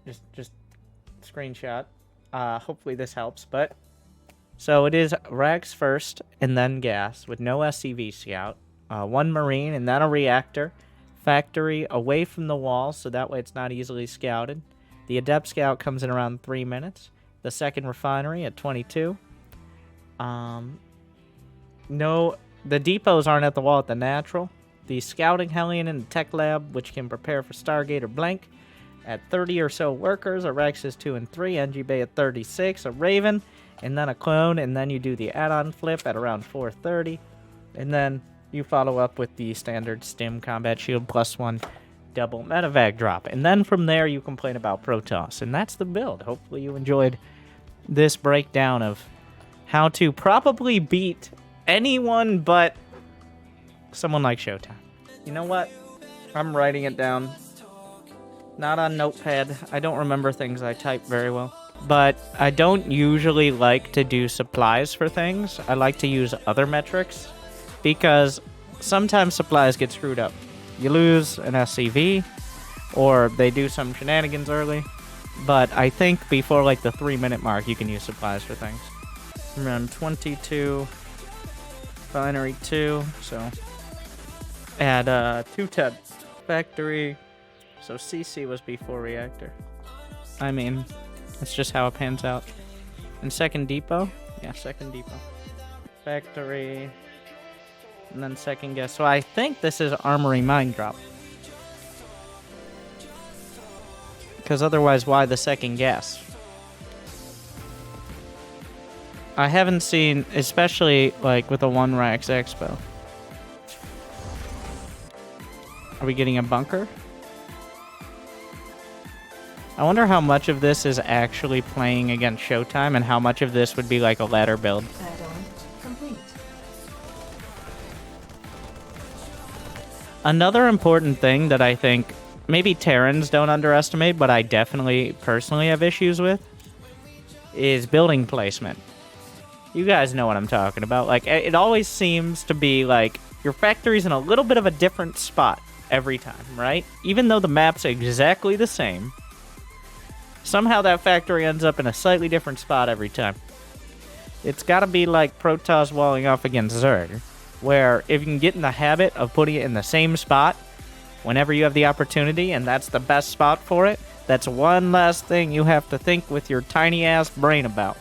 Just screenshot. Hopefully this helps, but so it is Rags first and then gas with no SCV scout, one Marine and then a reactor, factory away from the wall so that way it's not easily scouted. The adept scout comes in around 3 minutes. The second refinery at 22. No, the depots aren't at the wall at the natural. The scouting Hellion in the tech lab, which can prepare for Stargate or blank, at 30 or so workers. A Rex is 2 and 3. NG Bay at 36. A Raven, and then a clone, and then you do the add-on flip at around 4:30, and then you follow up with the standard Stim combat shield +1 double medevac drop, and then from there you complain about Protoss, and that's the build. Hopefully you enjoyed this breakdown of how to probably beat anyone but someone like Showtime. You know what? I'm writing it down. Not on Notepad. I don't remember things I type very well. But I don't usually like to do supplies for things. I like to use other metrics because sometimes supplies get screwed up. You lose an SCV or they do some shenanigans early. But I think before like the 3-minute mark, you can use supplies for things. Around 22, binary 2, so add 210 factory. So CC was before reactor. I mean, that's just how it pans out. And second depot? Yeah, second depot. Factory. And then second guess. So I think this is armory mine drop. Because otherwise, why the second guess? I haven't seen, especially like with a 1 Rax Expo. Are we getting a bunker? I wonder how much of this is actually playing against Showtime and how much of this would be like a ladder build. Add-on complete. Another important thing that I think maybe Terrans don't underestimate, but I definitely personally have issues with, is building placement. You guys know what I'm talking about. Like, it always seems to be like your factory's in a little bit of a different spot every time, right? Even though the map's exactly the same, somehow that factory ends up in a slightly different spot every time. It's got to be like Protoss walling off against Zerg, where if you can get in the habit of putting it in the same spot whenever you have the opportunity, and that's the best spot for it, that's one last thing you have to think with your tiny-ass brain about.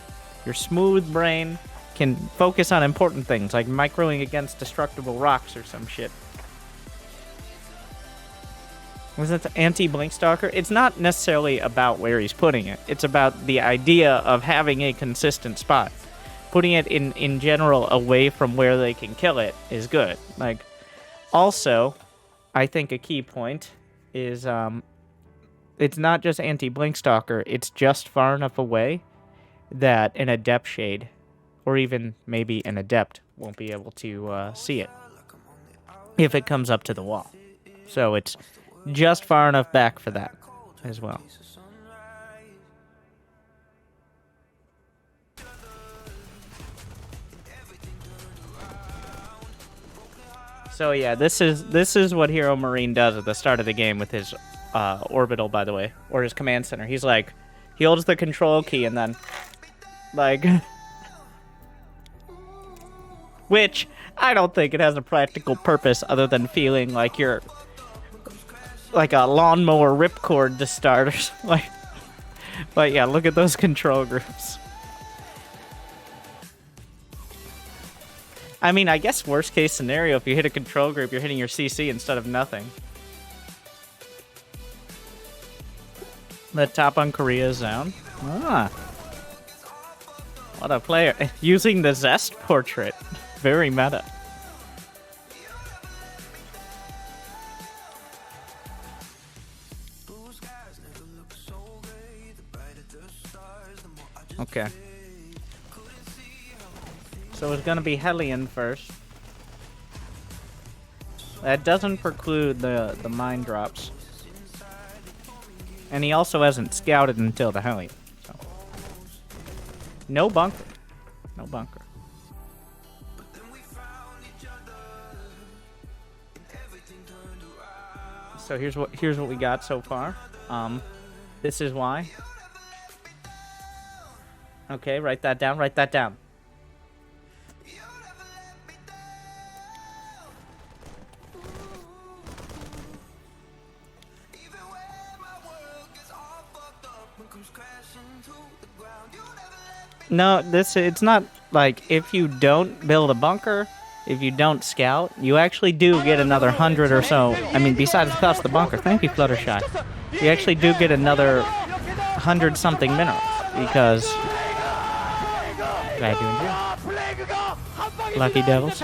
Your smooth brain can focus on important things, like microing against destructible rocks or some shit. Was it the anti-blink stalker? It's not necessarily about where he's putting it. It's about the idea of having a consistent spot. Putting it in general away from where they can kill it is good. Like, also, I think a key point is it's not just anti-blink stalker. It's just far enough away that an adept shade, or even maybe an adept, won't be able to see it if it comes up to the wall. So it's just far enough back for that as well. So yeah, this is what HeRoMaRine does at the start of the game with his orbital, by the way, or his command center. He's like, he holds the control key and then, like, which I don't think it has a practical purpose other than feeling like you're like a lawnmower ripcord to start, or like. But yeah, look at those control groups. I mean, I guess worst case scenario, if you hit a control group, you're hitting your CC instead of nothing. The top on Korea zone. Ah. What a player. Using the Zest portrait. Very meta. Okay. So it's gonna be Hellion first. That doesn't preclude the mine drops. And he also hasn't scouted until the Hellion. So. No bunker. No bunker. So here's what we got so far. This is why. Okay, write that down. Write that down. No, it's not like if you don't build a bunker, if you don't scout, you actually do get another 100 or so. I mean, besides the cost of the bunker. Thank you, Fluttershy. You actually do get another 100 something minerals because glad you enjoy. Lucky Devils.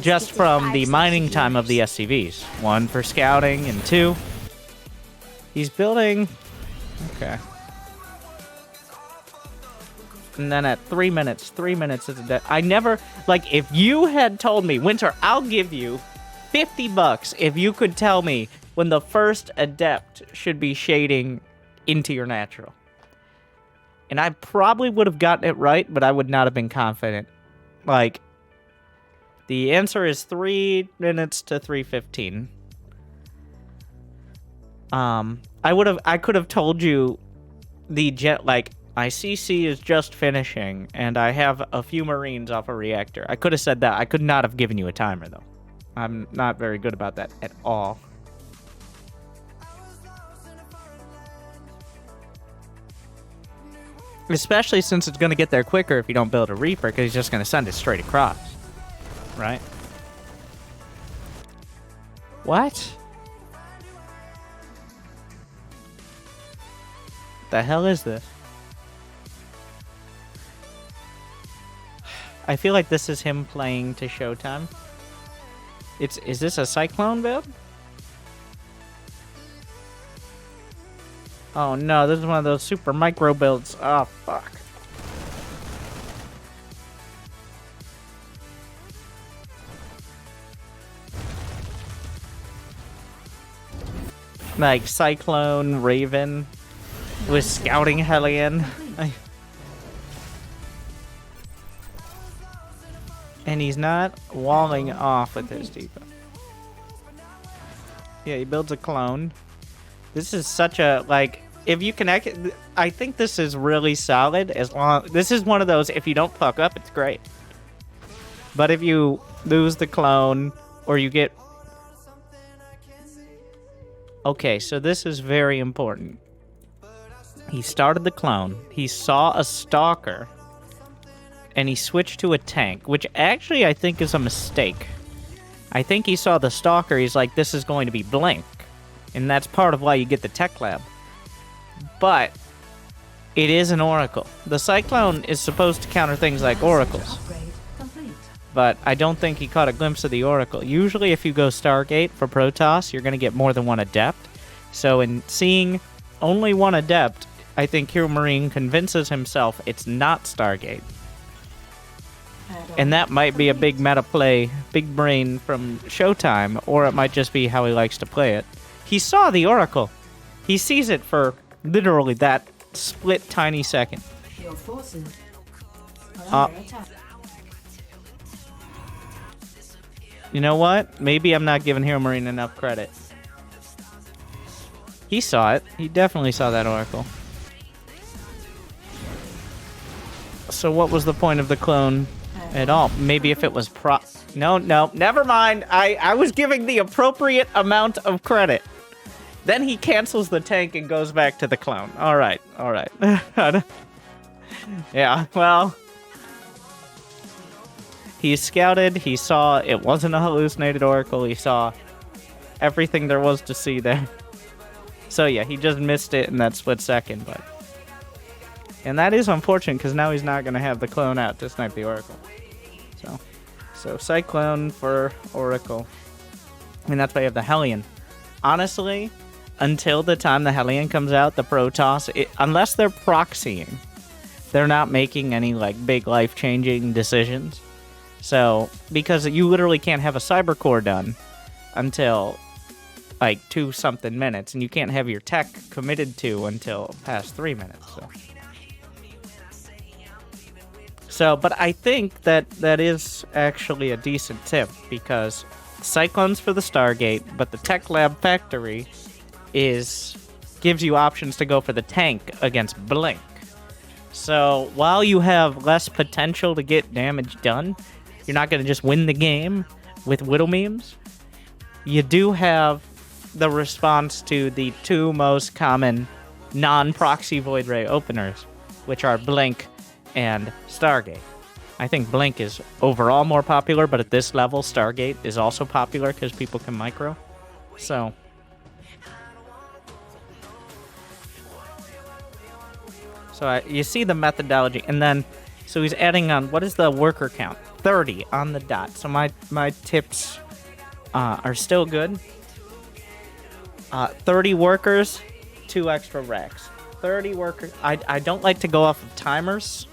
Just from the mining time of the SCVs. 1 for scouting and 2. He's building. Okay. And then at 3 minutes is a debt. I never, like, if you had told me, Winter, I'll give you $50 if you could tell me when the first adept should be shading into your natural. And I probably would have gotten it right, but I would not have been confident. Like, the answer is 3 minutes to 3:15. I could have told you the jet, like, my CC is just finishing, and I have a few Marines off a reactor. I could have said that. I could not have given you a timer, though. I'm not very good about that at all. Especially since it's going to get there quicker if you don't build a Reaper, because he's just going to send it straight across. Right? What? The hell is this? I feel like this is him playing to Showtime. Is this a Cyclone build? Oh no, this is one of those super micro builds. Oh fuck. Like Cyclone Raven with scouting Hellion. And he's not walling off with his depot. Yeah, he builds a clone. This is such a, like, if you connect, I think this is really solid. This is one of those, if you don't fuck up, it's great. But if you lose the clone, or you get... Okay, so this is very important. He started the clone. He saw a Stalker. And he switched to a tank, which actually I think is a mistake. I think he saw the Stalker, he's like, this is going to be blank. And that's part of why you get the tech lab. But it is an Oracle. The Cyclone is supposed to counter things like Oracles. But I don't think he caught a glimpse of the Oracle. Usually if you go Stargate for Protoss, you're going to get more than one Adept. So in seeing only one Adept, I think HeRoMaRine convinces himself it's not Stargate. And that might be a big meta play, big brain from Showtime, or it might just be how he likes to play it. He saw the Oracle. He sees it for literally that split tiny second. Your forces you know what? Maybe I'm not giving HeRoMaRine enough credit. He saw it. He definitely saw that Oracle. So what was the point of the clone at all? Maybe if it was No, never mind. I was giving the appropriate amount of credit. Then he cancels the tank and goes back to the clone. Alright. Yeah, well... He scouted, he saw it wasn't a hallucinated Oracle, he saw everything there was to see there. So yeah, he just missed it in that split second, but... And that is unfortunate, because now he's not going to have the clone out to snipe the Oracle. So Cyclone for Oracle. And that's why you have the Hellion. Honestly, until the time the Hellion comes out, the Protoss, unless they're proxying, they're not making any like big life-changing decisions. So, because you literally can't have a cyber core done until like 2-something minutes, and you can't have your tech committed to until past 3 minutes. So, but I think that is actually a decent tip, because Cyclone's for the Stargate, but the Tech Lab Factory is gives you options to go for the tank against Blink. So while you have less potential to get damage done, you're not going to just win the game with Whittle memes. You do have the response to the two most common non-proxy Void Ray openers, which are Blink and Stargate. I think Blink is overall more popular, but at this level, Stargate is also popular because people can micro. So you see the methodology, and then so he's adding on, what is the worker count? 30 on the dot. So my tips are still good. 30 workers, 2 extra racks. 30 workers. I don't like to go off of timers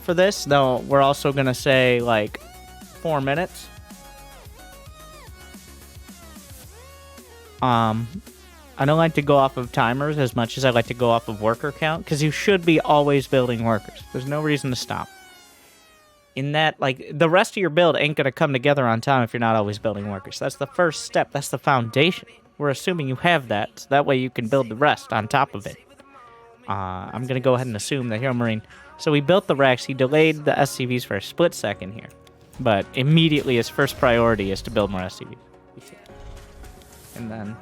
for this, though we're also going to say like 4 minutes. I don't like to go off of timers as much as I like to go off of worker count, because you should be always building workers. There's no reason to stop. In that, like, the rest of your build ain't going to come together on time if you're not always building workers. That's the first step. That's the foundation. We're assuming you have that, so that way you can build the rest on top of it. I'm going to go ahead and assume that HeRoMaRine... So we built the racks. He delayed the SCVs for a split second here. But immediately his first priority is to build more SCVs. And then...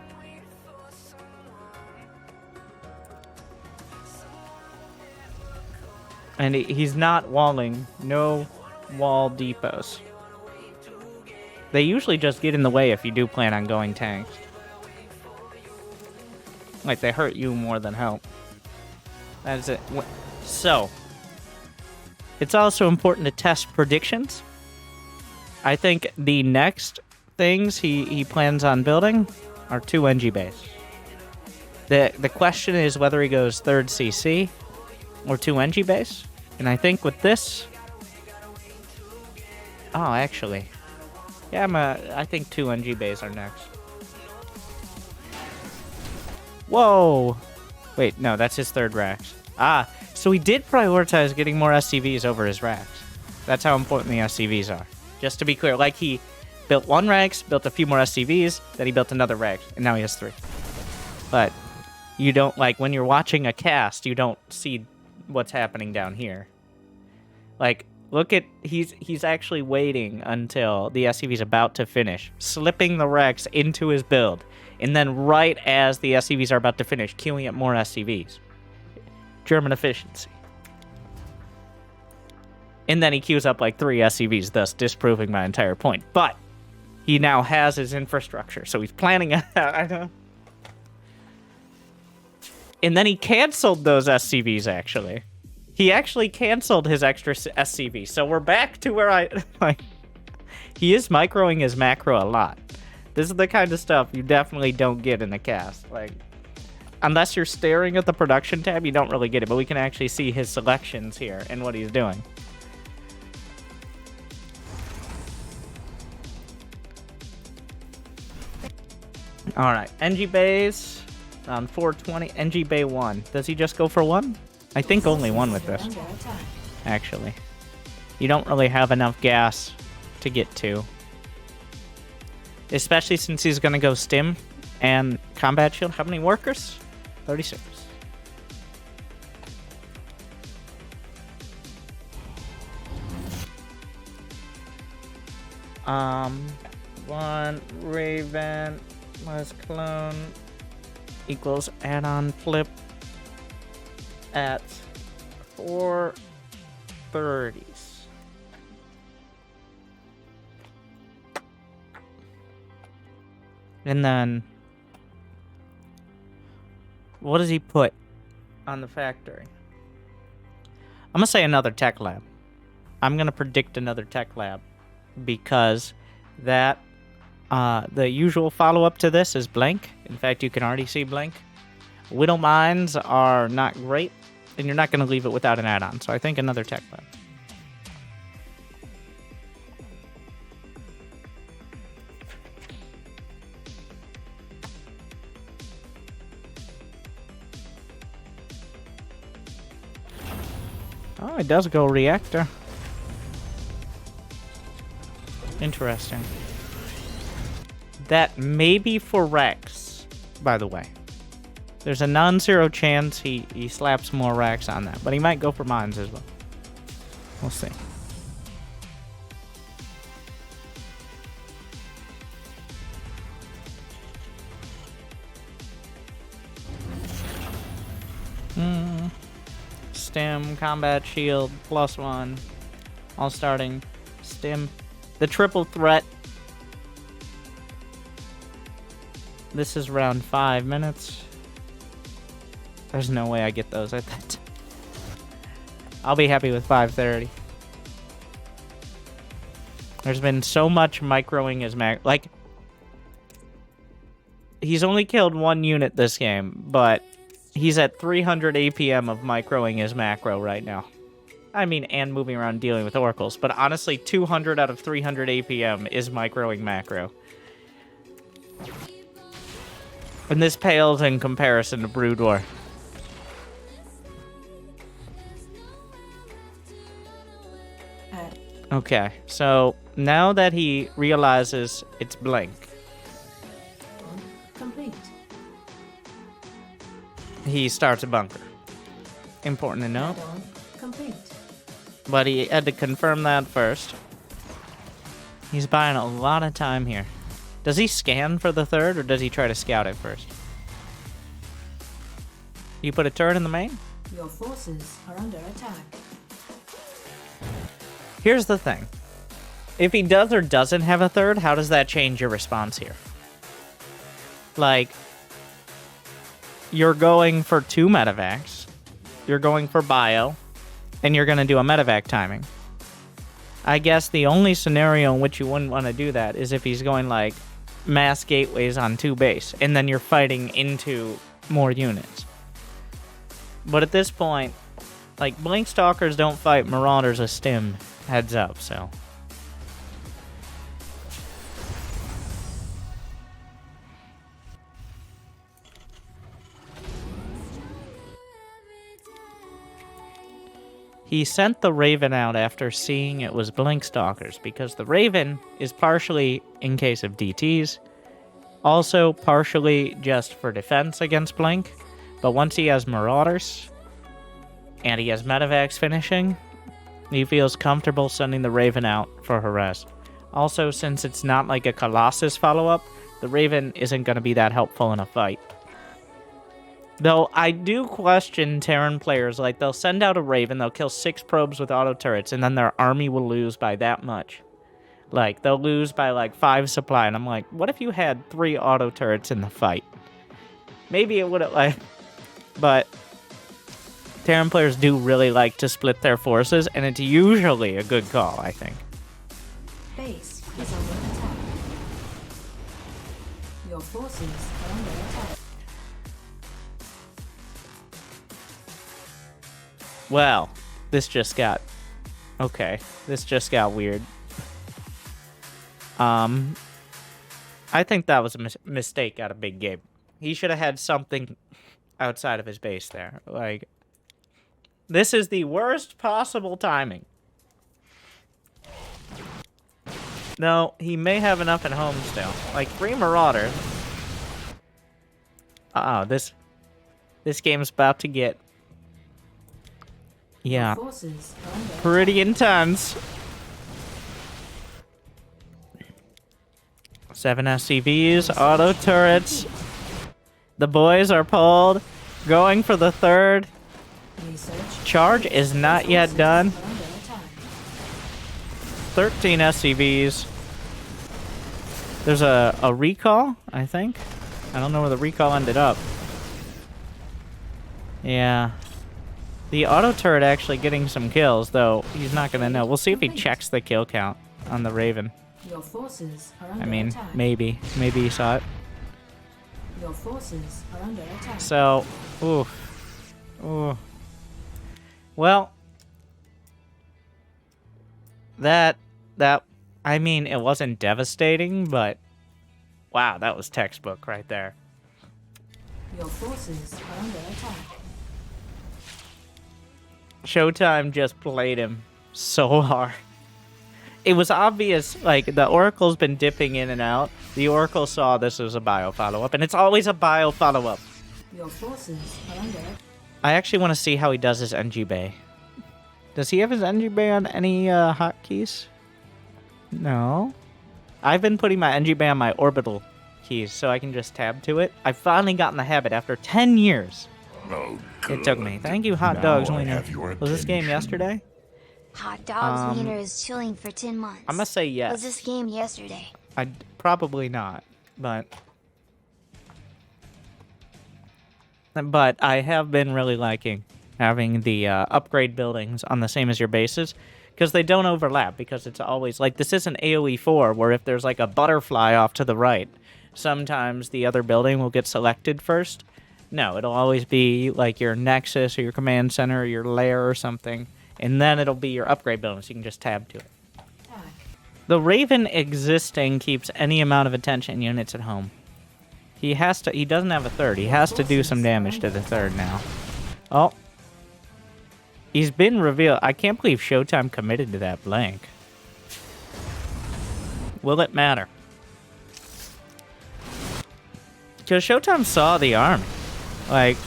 And he's not walling. No wall depots. They usually just get in the way if you do plan on going tanks. Like, they hurt you more than help. That's it. So, it's also important to test predictions. I think the next things he plans on building are 2 NG bays. The question is whether he goes 3rd CC or 2 NG base. And I think with this... Oh, actually. Yeah, I think 2 NG bays are next. Whoa! Wait, no, that's his 3rd racks. Ah, so he did prioritize getting more SCVs over his racks. That's how important the SCVs are. Just to be clear, like he built 1 racks, built a few more SCVs, then he built another rack, and now he has 3. But you don't, like, when you're watching a cast, you don't see what's happening down here. Like, look at, he's actually waiting until the SCV's about to finish, slipping the racks into his build, and then right as the SCVs are about to finish, queuing up more SCVs. German efficiency. And then he queues up like 3 SCVs, thus disproving my entire point. But he now has his infrastructure, so he's planning I don't. And then he canceled those SCVs, actually. He actually canceled his extra SCV. So we're back to where like, he is microing his macro a lot. This is the kind of stuff you definitely don't get in the cast. Like, unless you're staring at the production tab, you don't really get it. But we can actually see his selections here and what he's doing. Alright, NG Bays on 420. NG Bay 1. Does he just go for 1? I think only 1 with this, actually. You don't really have enough gas to get 2. Especially since he's going to go Stim and Combat Shield. How many workers? 36. One Raven plus clone equals add-on flip at 430s. And then what does he put on the factory? I'm gonna say another tech lab. I'm gonna predict another tech lab because that the usual follow-up to this is blank. In fact, you can already see blank. Whittle mines are not great, and you're not going to leave it without an add-on. So I think another tech lab. Oh, it does go reactor. Interesting. That may be for Rex, by the way. There's a non-zero chance he slaps more racks on that, but he might go for mines as well. We'll see. Stim, combat shield, +1. All starting. Stim. The triple threat. This is around 5 minutes. There's no way I get those at that time. I'll be happy with 5:30. There's been so much microing his like, he's only killed 1 unit this game, but he's at 300 APM of microing his macro right now. I mean, and moving around dealing with oracles, but honestly, 200 out of 300 APM is microing macro. And this pales in comparison to Brood War. Okay, so now that he realizes it's Blink, complete. He starts a bunker. Important to note. Addon complete. But he had to confirm that first. He's buying a lot of time here. Does he scan for the third, or does he try to scout it first? You put a turret in the main? Your forces are under attack. Here's the thing. If he does or doesn't have a third, how does that change your response here? Like, you're going for 2 medevacs, you're going for bio, and you're going to do a medevac timing. I guess the only scenario in which you wouldn't want to do that is if he's going, like, mass gateways on 2 base, and then you're fighting into more units. But at this point, like, Blink Stalkers don't fight Marauders with Stim, heads up, so... He sent the Raven out after seeing it was Blink Stalkers, because the Raven is partially in case of DTs, also partially just for defense against Blink, but once he has Marauders, and he has medevacs finishing, he feels comfortable sending the Raven out for harass. Also, since it's not like a Colossus follow-up, the Raven isn't going to be that helpful in a fight. Though, I do question Terran players, like, they'll send out a Raven, they'll kill 6 probes with auto turrets, and then their army will lose by that much. Like, they'll lose by, like, 5 supply, and I'm like, what if you had 3 auto turrets in the fight? Maybe it would've, like... But... Terran players do really like to split their forces, and it's usually a good call, I think. Base is under attack. Your forces are under attack. Well, this just got... Okay, this just got weird. I think that was a mistake out of Big Gabe. He should have had something outside of his base there. Like, this is the worst possible timing. No, he may have enough at home still. Like, 3 Marauders. Uh-oh, this game's about to get... Yeah, pretty intense. 7 SCVs, auto turrets. The boys are pulled, going for the third. Charge is not yet done. 13 SCVs. There's a recall, I think. I don't know where the recall ended up. Yeah. The auto turret actually getting some kills, though he's not going to know. We'll see if he checks the kill count on the Raven. Your forces are under I mean, attack. maybe he saw it. Your forces are under attack. So, ooh. Well, that, I mean, it wasn't devastating, but wow, that was textbook right there. Your forces are under attack. Showtime just played him so hard. It was obvious, like, the Oracle's been dipping in and out. The Oracle saw this as a bio follow-up, and it's always a bio follow-up. Your forces are under attack. I actually want to see how he does his NG Bay. Does he have his NG Bay on any hotkeys? No. I've been putting my NG Bay on my Orbital keys so I can just tab to it. I've finally gotten the habit after 10 years. Oh, It took me. Thank you, Hot Dogs Wiener. Was this game yesterday? Hot Dogs Wiener is chilling for 10 months. I'm gonna say yes. Was this game yesterday? Probably not, but I have been really liking having the upgrade buildings on the same as your bases, because they don't overlap, because it's always, like, this isn't AoE 4, where if there's, like, a butterfly off to the right, sometimes the other building will get selected first. No, it'll always be, like, your Nexus, or your Command Center, or your Lair, or something, and then it'll be your upgrade building, so you can just tab to it. Attack. The Raven existing keeps any amount of attention units at home. He doesn't have a third, he has to do some damage to the third now. Oh. He's been revealed. I can't believe Showtime committed to that blank. Will it matter? Because Showtime saw the army. Like,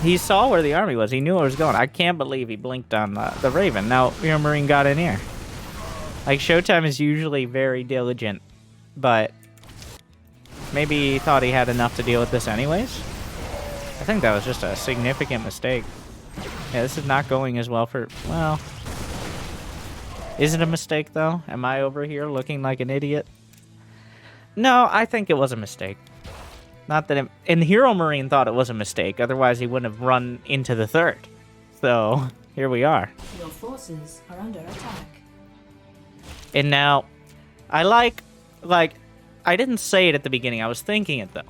he saw where the army was. He knew where it was going. I can't believe he blinked on the Raven. Now, HeRoMaRine got in here. Like, Showtime is usually very diligent, but maybe he thought he had enough to deal with this anyways? I think that was just a significant mistake. Yeah, this is not going as well for... Well... Is it a mistake, though? Am I over here looking like an idiot? No, I think it was a mistake. Not that... And HeRoMaRine thought it was a mistake, otherwise he wouldn't have run into the third. So, here we are. Your forces are under attack. And now, I like... I didn't say it at the beginning, I was thinking it, though.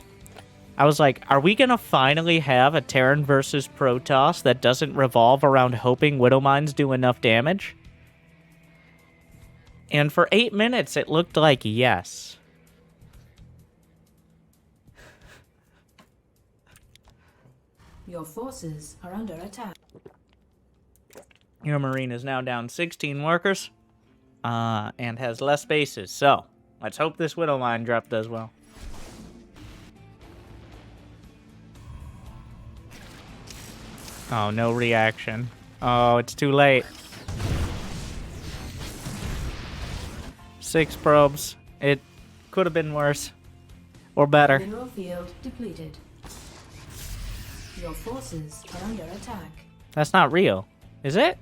I was like, are we going to finally have a Terran versus Protoss that doesn't revolve around hoping Widowmines do enough damage? And for 8 minutes, it looked like yes. Your forces are under attack. HeRoMaRine is now down 16 workers, and has less bases. So, let's hope this Widowmine drop does well. Oh, no reaction. Oh, it's too late. 6 probes. It could have been worse. Or better. Mineral field depleted. Your forces are under attack. That's not real. Is it?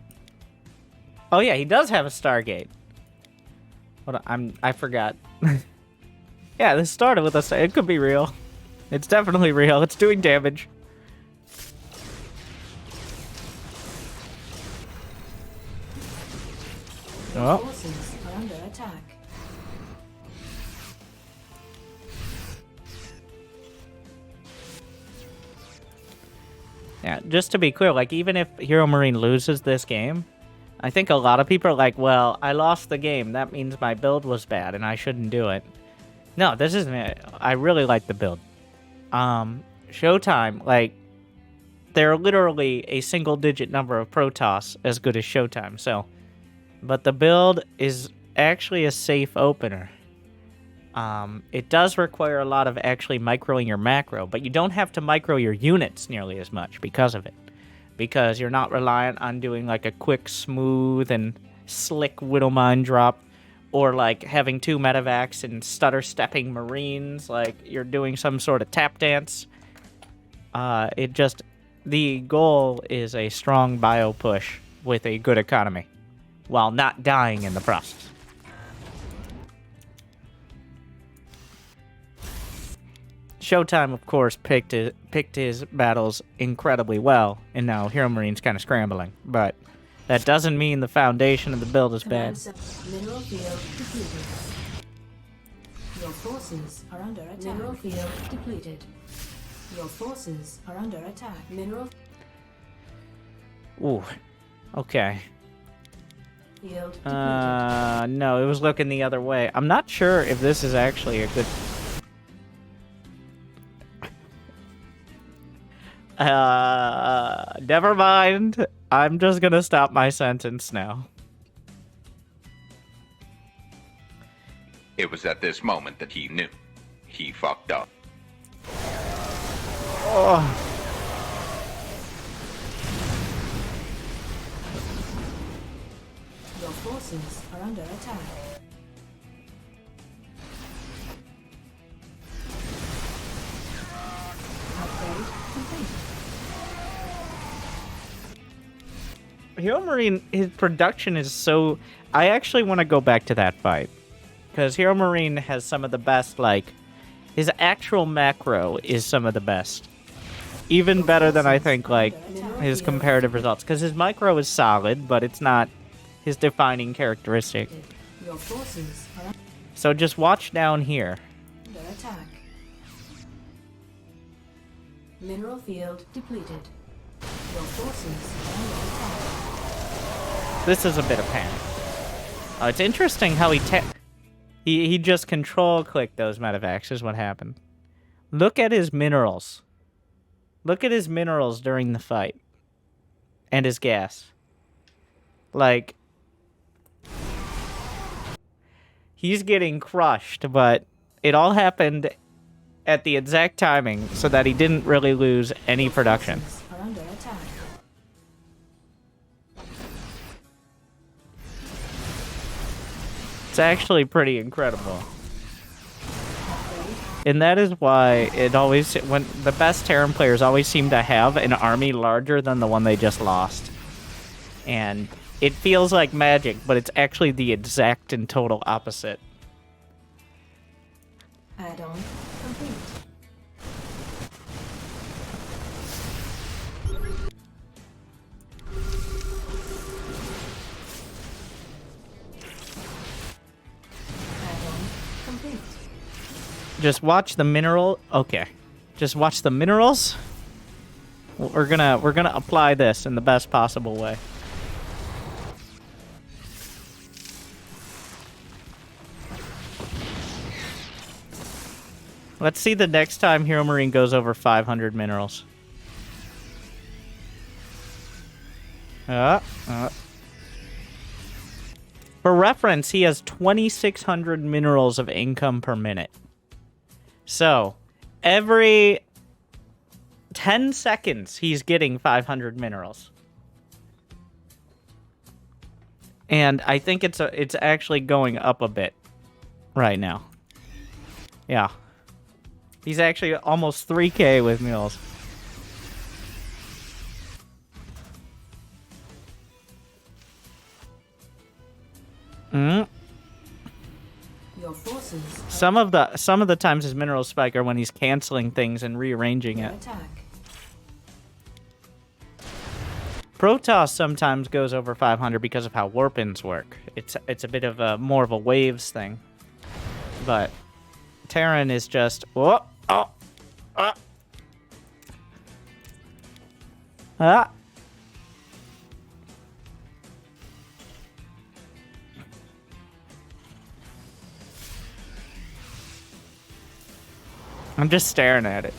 Oh yeah, he does have a Stargate. Hold on, I forgot. Yeah, this started with a... It could be real. It's definitely real. It's doing damage. Your Oh. forces are under attack. Yeah, just to be clear, like, even if HeRoMaRine loses this game, I think a lot of people are like, well, I lost the game. That means my build was bad and I shouldn't do it. No, this isn't it. I really like the build. Showtime, like, they're literally a single-digit number of Protoss as good as Showtime, so... But the build is actually a safe opener. It does require a lot of actually microing your macro, but you don't have to micro your units nearly as much because of it. Because you're not reliant on doing like a quick, smooth, and slick Widowmine drop, or like having 2 medevacs and stutter-stepping Marines, like you're doing some sort of tap dance. The goal is a strong bio push with a good economy, while not dying in the process. Showtime, of course, picked his battles incredibly well, and now HeRoMaRine's kind of scrambling. But that doesn't mean the foundation of the build is bad. Mineral field depleted. Your forces are under attack. Mineral field depleted. Your forces are under attack. Mineral Ooh, okay. field depleted. No, it was looking the other way. I'm not sure if this is actually a good... Never mind. I'm just gonna stop my sentence now. It was at this moment that he knew. He fucked up. Oh. Your forces are under attack. Upgrade complete. HeRoMaRine, his production is so... I actually want to go back to that fight. Because HeRoMaRine has some of the best, like... His actual macro is some of the best. Even better than I think, like, his comparative results. Because his micro is solid, but it's not his defining characteristic. Your forces are So just watch down here. under attack. Mineral field depleted. Your forces are under attack. This is a bit of panic. Oh, it's interesting how he just control-clicked those medevacs is what happened. Look at his minerals. Look at his minerals during the fight. And his gas. Like... He's getting crushed, but it all happened at the exact timing so that he didn't really lose any production. Forces are under attack. It's actually pretty incredible. And that is why it always, when the best Terran players always seem to have an army larger than the one they just lost. And it feels like magic, but it's actually the exact and total opposite. Add-on complete. Add-on complete. Just watch the mineral. Okay, just watch the minerals. We're gonna apply this in the best possible way. Let's see the next time HeRoMaRine goes over 500 minerals. For reference, he has 2,600 minerals of income per minute. So, every 10 seconds, he's getting 500 minerals. And I think it's actually going up a bit right now. Yeah. He's actually almost 3K with minerals. Your forces are Some of the times his minerals spike are when he's canceling things and rearranging under it. attack. Protoss sometimes goes over 500 because of how warp-ins work. It's a bit of a more of a waves thing. But Terran is just I'm just staring at it.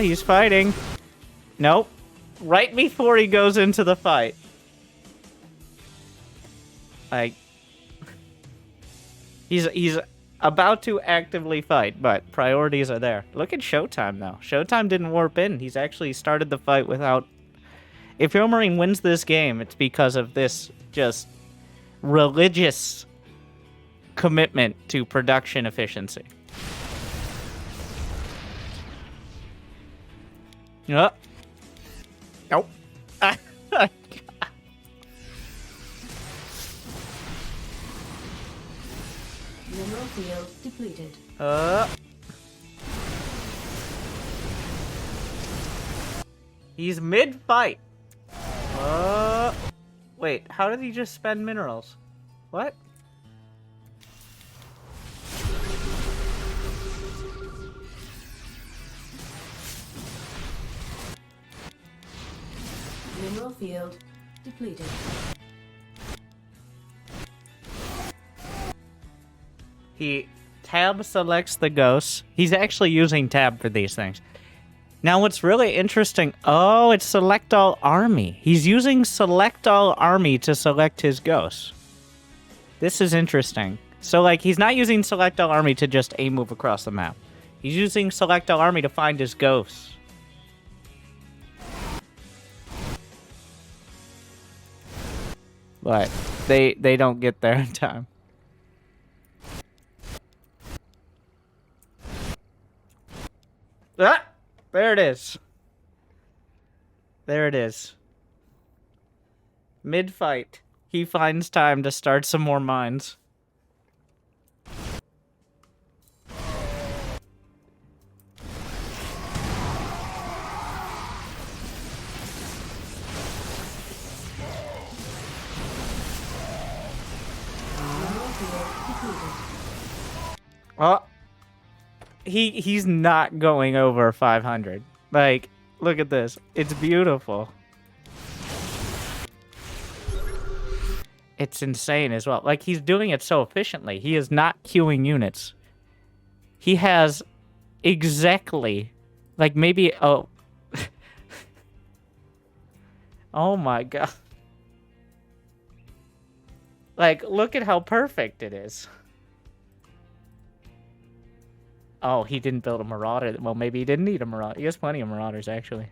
He's fighting. Nope. Right before he goes into the fight. Like, he's about to actively fight, but priorities are there. Look at Showtime, though. Showtime didn't warp in. He's actually started the fight without... If HeRoMaRine wins this game, it's because of this just religious commitment to production efficiency. Nope. Mineral field depleted. He's mid-fight. Wait, how did he just spend minerals? What? Mineral field depleted. He tab selects the ghosts. He's actually using tab for these things. Now what's really interesting... Oh, it's select all army. He's using select all army to select his ghosts. This is interesting. So, like, he's not using select all army to just A move across the map. He's using Select All Army to find his ghosts. But they don't get there in time. Ah! There it is. There it is. Mid-fight, he finds time to start some more mines. Oh, he's not going over 500. Like, look at this. It's beautiful. It's insane as well. Like, he's doing it so efficiently. He is not queuing units. He has exactly, like, maybe, oh. Oh my god. Like, look at how perfect it is. Oh, he didn't build a Marauder. Well, maybe he didn't need a Marauder. He has plenty of Marauders, actually.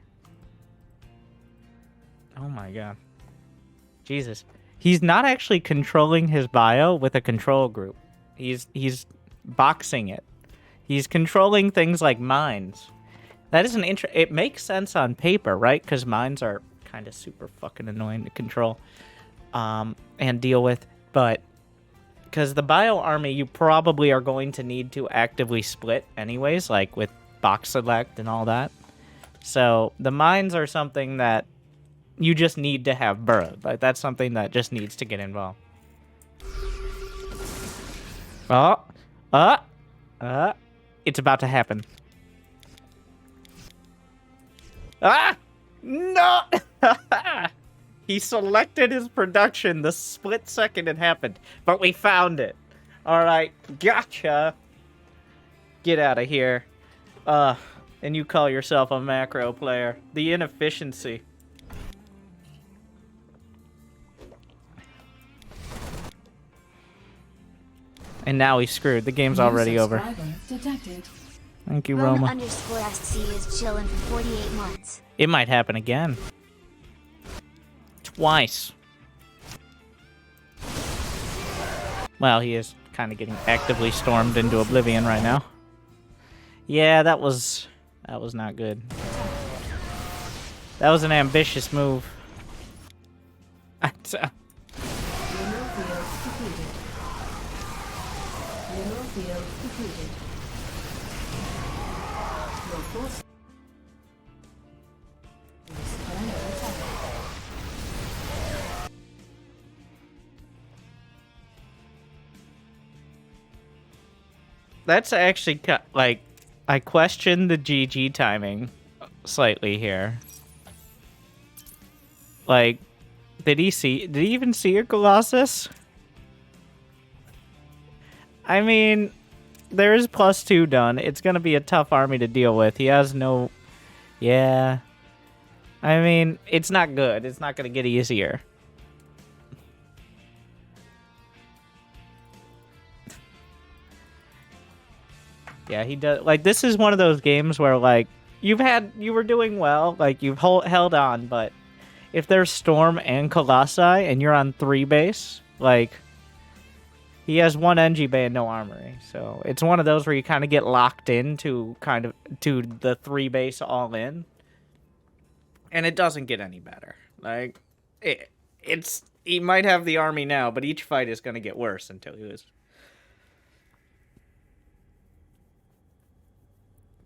Oh my god. Jesus. He's not actually controlling his bio with a control group. He's boxing it. He's controlling things like mines. That is it makes sense on paper, right? Because mines are kind of super fucking annoying to control and deal with. But because the bio army, you probably are going to need to actively split anyways, like with box select and all that. So the mines are something that you just need to have burrowed. Like, that's something that just needs to get involved. It's about to happen. Ah! No! He selected his production the split second it happened, but we found it. Alright, gotcha. Get out of here. And you call yourself a macro player. The inefficiency. And now he's screwed. The game's already over. Thank you, Roma. _SC is chilling for 48 months. It might happen again. Twice. Well, he is kind of getting actively stormed into oblivion right now. Yeah, that was not good. That was an ambitious move. That's actually, like, I question the GG timing slightly here. Like, did he even see a Colossus? I mean, there is +2 done. It's gonna be a tough army to deal with. He has no... Yeah. I mean, it's not good. It's not gonna get easier. Yeah, he does. Like, this is one of those games where, like, you were doing well, like, you've held on, but if there's Storm and Colossi and you're on 3 base, like, he has 1 NG bay and no armory. So it's one of those where you kind of get locked into to the 3 base all in, and it doesn't get any better. Like, he might have the army now, but each fight is going to get worse until he was.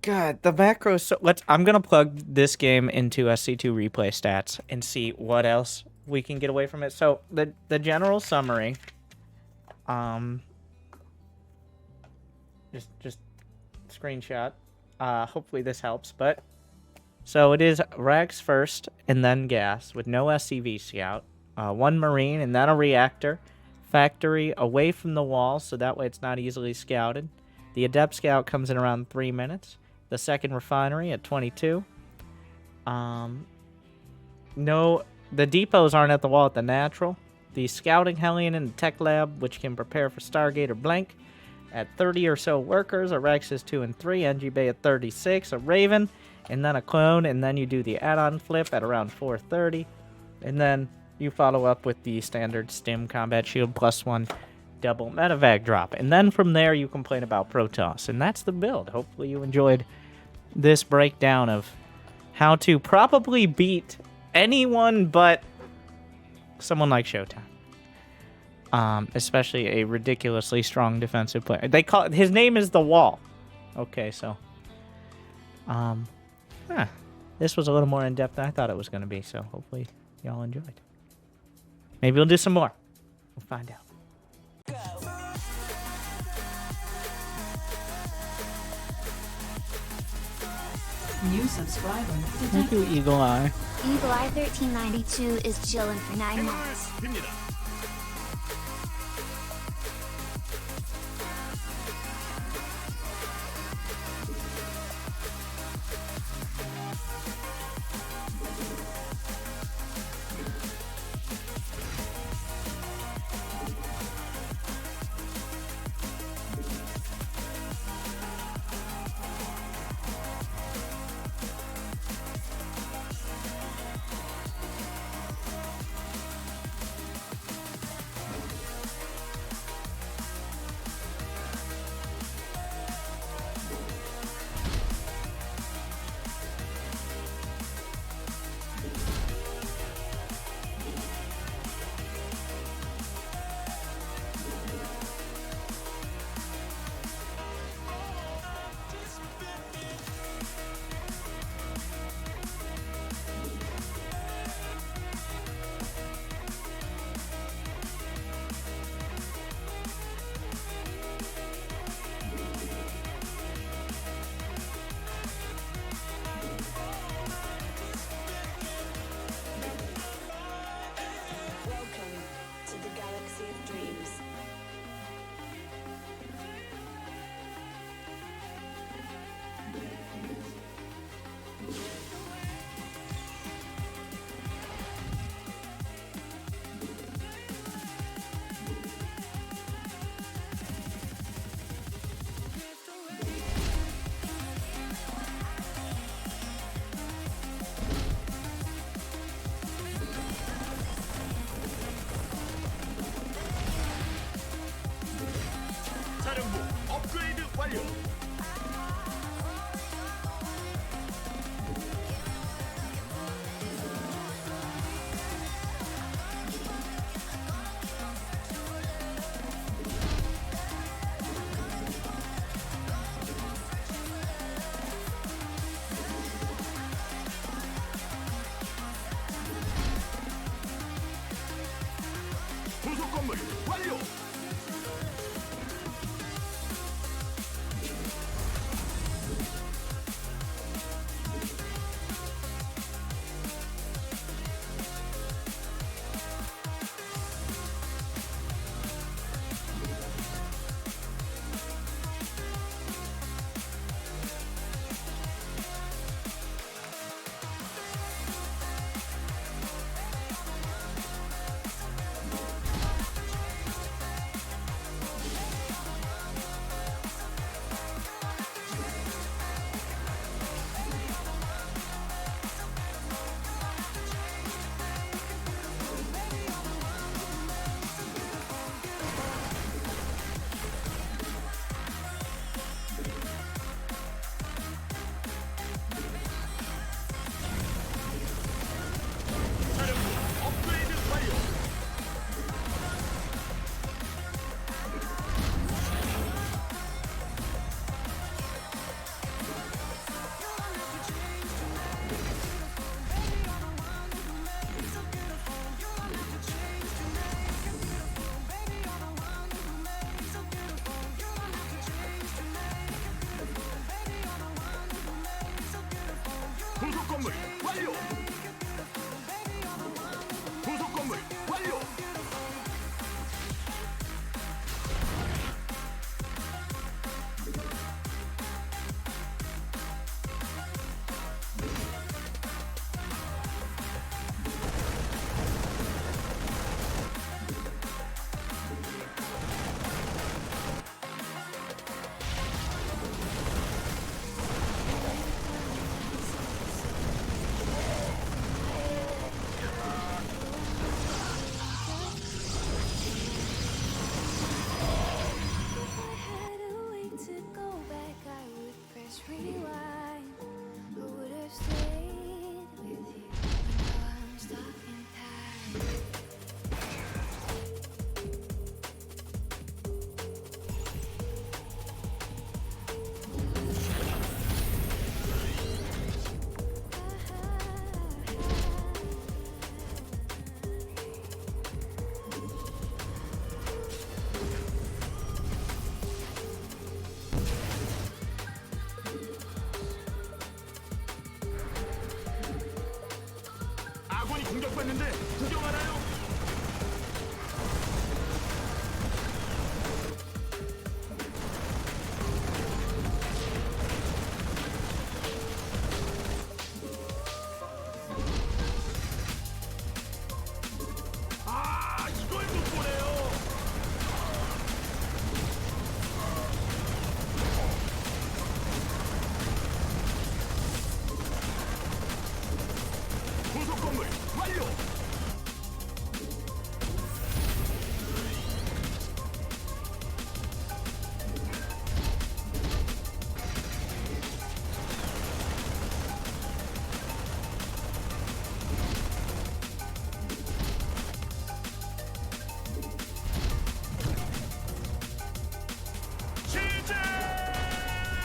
God, the macros. So I'm gonna plug this game into SC2 replay stats and see what else we can get away from it. So the general summary, just screenshot. Hopefully this helps. But so it is Rags first and then gas with no SCV scout, 1 marine and then a reactor, factory away from the wall so that way it's not easily scouted. The adept scout comes in around 3 minutes. The second refinery at 22. No, the depots aren't at the wall at the natural. The scouting Hellion in the tech lab, which can prepare for Stargate or blank, at 30 or so workers, a Rex's 2 and 3, NG Bay at 36, a Raven, and then a clone, and then you do the add-on flip at around 430, and then you follow up with the standard Stim combat shield +1 double medevac drop. And then from there you complain about Protoss. And that's the build. Hopefully you enjoyed this breakdown of how to probably beat anyone but someone like Showtime. Especially a ridiculously strong defensive player. They call his name is the Wall. Okay, so this was a little more in-depth than I thought it was going to be, so hopefully y'all enjoyed. Maybe we'll do some more. We'll find out. New subscriber Thank you, Eagle Eye. Eagle Eye 1392 is chilling for 9 months.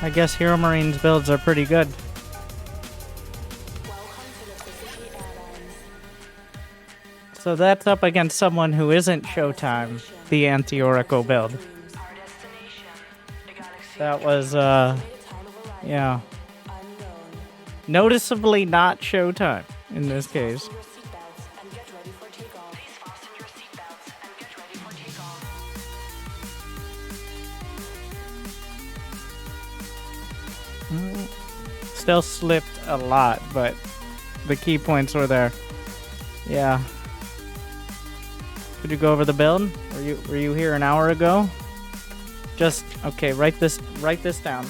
I guess HeRoMaRinE's builds are pretty good. So that's up against someone who isn't Showtime, the anti-Oracle build. That was, yeah. Noticeably not Showtime in this case. Still slipped a lot, but the key points were there. Yeah. Could you go over the build? Were you here an hour ago? Just okay, write this down.